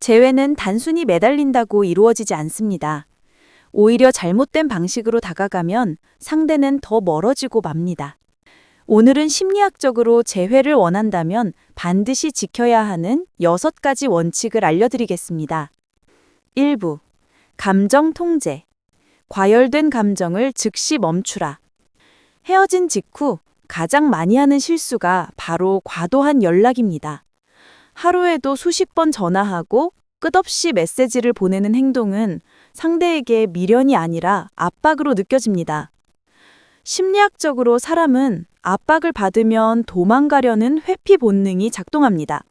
재회는 단순히 매달린다고 이루어지지 않습니다. 오히려 잘못된 방식으로 다가가면 상대는 더 멀어지고 맙니다. 오늘은 심리학적으로 재회를 원한다면 반드시 지켜야 하는 6가지 원칙을 알려드리겠습니다. 1부. 감정 통제. 과열된 감정을 즉시 멈추라. 헤어진 직후 가장 많이 하는 실수가 바로 과도한 연락입니다. 하루에도 수십 번 전화하고 끝없이 메시지를 보내는 행동은 상대에게 미련이 아니라 압박으로 느껴집니다. 심리학적으로 사람은 압박을 받으면 도망가려는 회피 본능이 작동합니다.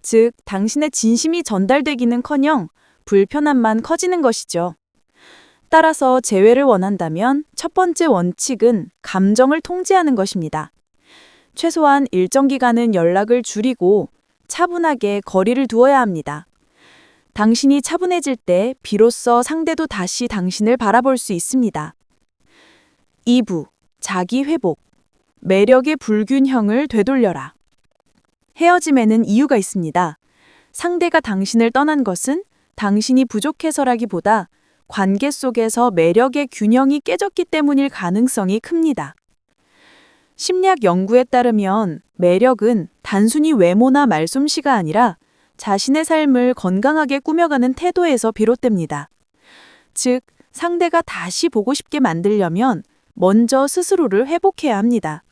즉, 당신의 진심이 전달되기는커녕 불편함만 커지는 것이죠. 따라서 재회를 원한다면 첫 번째 원칙은 감정을 통제하는 것입니다. 최소한 일정 기간은 연락을 줄이고 차분하게 거리를 두어야 합니다. 당신이 차분해질 때 비로소 상대도 다시 당신을 바라볼 수 있습니다. 2부. 자기 회복. 매력의 불균형을 되돌려라. 헤어짐에는 이유가 있습니다. 상대가 당신을 떠난 것은 당신이 부족해서라기보다 관계 속에서 매력의 균형이 깨졌기 때문일 가능성이 큽니다. 심리학 연구에 따르면 매력은 단순히 외모나 말솜씨가 아니라 자신의 삶을 건강하게 꾸며가는 태도에서 비롯됩니다. 즉, 상대가 다시 보고 싶게 만들려면 먼저 스스로를 회복해야 합니다.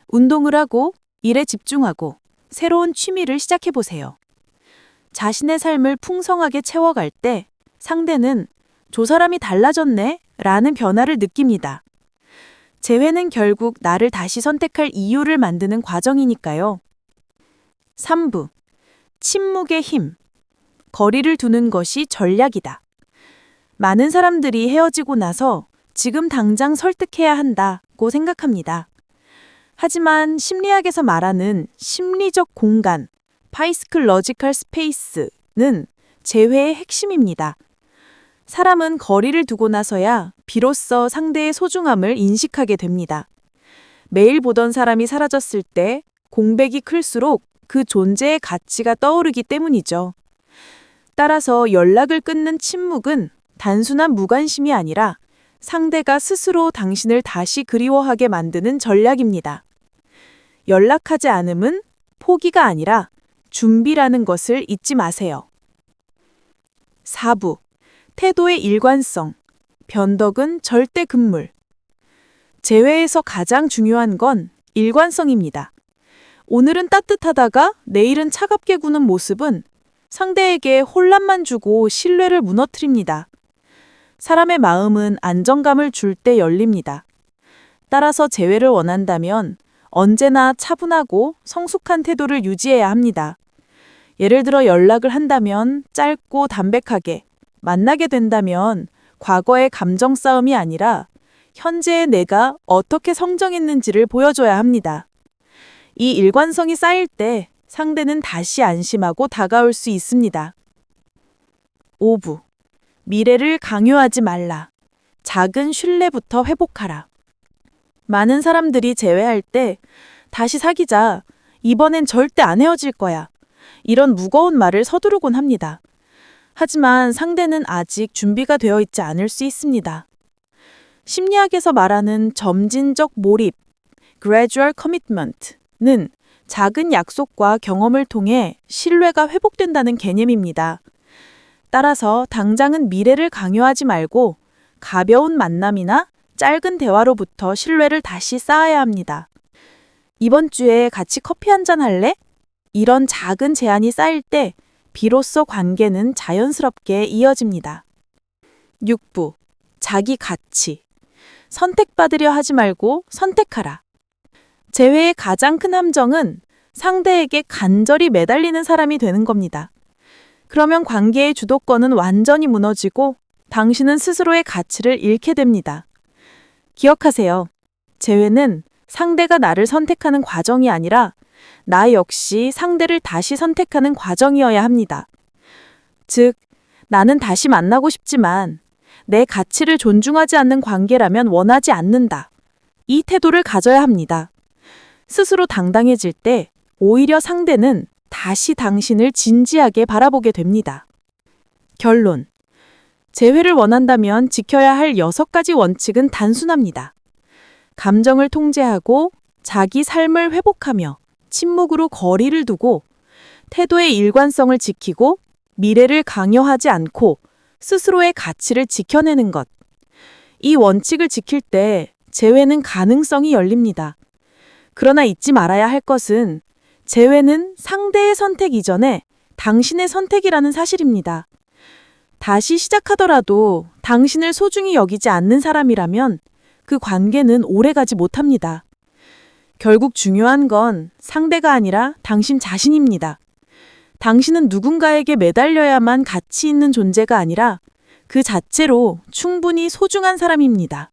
운동을 하고 일에 집중하고 새로운 취미를 시작해보세요. 자신의 삶을 풍성하게 채워갈 때 상대는 저 사람이 달라졌네 라는 변화를 느낍니다. 재회는 결국 나를 다시 선택할 이유를 만드는 과정이니까요. 3부. 침묵의 힘. 거리를 두는 것이 전략이다. 많은 사람들이 헤어지고 나서 지금 당장 설득해야 한다고 생각합니다. 하지만 심리학에서 말하는 심리적 공간, 파이스클러지컬 스페이스는 재회의 핵심입니다. 사람은 거리를 두고 나서야 비로소 상대의 소중함을 인식하게 됩니다. 매일 보던 사람이 사라졌을 때 공백이 클수록 그 존재의 가치가 떠오르기 때문이죠. 따라서 연락을 끊는 침묵은 단순한 무관심이 아니라 상대가 스스로 당신을 다시 그리워하게 만드는 전략입니다. 연락하지 않음은 포기가 아니라 준비라는 것을 잊지 마세요. 4부. 태도의 일관성. 변덕은 절대 금물. 재회에서 가장 중요한 건 일관성입니다. 오늘은 따뜻하다가 내일은 차갑게 구는 모습은 상대에게 혼란만 주고 신뢰를 무너뜨립니다. 사람의 마음은 안정감을 줄 때 열립니다. 따라서 재회를 원한다면 언제나 차분하고 성숙한 태도를 유지해야 합니다. 예를 들어 연락을 한다면 짧고 담백하게, 만나게 된다면 과거의 감정 싸움이 아니라 현재의 내가 어떻게 성장했는지를 보여줘야 합니다. 이 일관성이 쌓일 때 상대는 다시 안심하고 다가올 수 있습니다. 5부. 미래를 강요하지 말라. 작은 신뢰부터 회복하라. 많은 사람들이 재회할 때 다시 사귀자, 이번엔 절대 안 헤어질 거야, 이런 무거운 말을 서두르곤 합니다. 하지만 상대는 아직 준비가 되어 있지 않을 수 있습니다. 심리학에서 말하는 점진적 몰입, gradual commitment는 작은 약속과 경험을 통해 신뢰가 회복된다는 개념입니다. 따라서 당장은 미래를 강요하지 말고 가벼운 만남이나 짧은 대화로부터 신뢰를 다시 쌓아야 합니다. 이번 주에 같이 커피 한잔 할래? 이런 작은 제안이 쌓일 때 비로소 관계는 자연스럽게 이어집니다. 6부. 자기 가치. 선택받으려 하지 말고 선택하라. 재회의 가장 큰 함정은 상대에게 간절히 매달리는 사람이 되는 겁니다. 그러면 관계의 주도권은 완전히 무너지고 당신은 스스로의 가치를 잃게 됩니다. 기억하세요. 재회는 상대가 나를 선택하는 과정이 아니라 나 역시 상대를 다시 선택하는 과정이어야 합니다. 즉, 나는 다시 만나고 싶지만 내 가치를 존중하지 않는 관계라면 원하지 않는다. 이 태도를 가져야 합니다. 스스로 당당해질 때 오히려 상대는 다시 당신을 진지하게 바라보게 됩니다. 결론. 재회를 원한다면 지켜야 할 6가지 원칙은 단순합니다. 감정을 통제하고 자기 삶을 회복하며 침묵으로 거리를 두고 태도의 일관성을 지키고 미래를 강요하지 않고 스스로의 가치를 지켜내는 것. 이 원칙을 지킬 때 재회는 가능성이 열립니다. 그러나 잊지 말아야 할 것은 재회는 상대의 선택 이전에 당신의 선택이라는 사실입니다. 다시 시작하더라도 당신을 소중히 여기지 않는 사람이라면 그 관계는 오래가지 못합니다. 결국 중요한 건 상대가 아니라 당신 자신입니다. 당신은 누군가에게 매달려야만 가치 있는 존재가 아니라 그 자체로 충분히 소중한 사람입니다.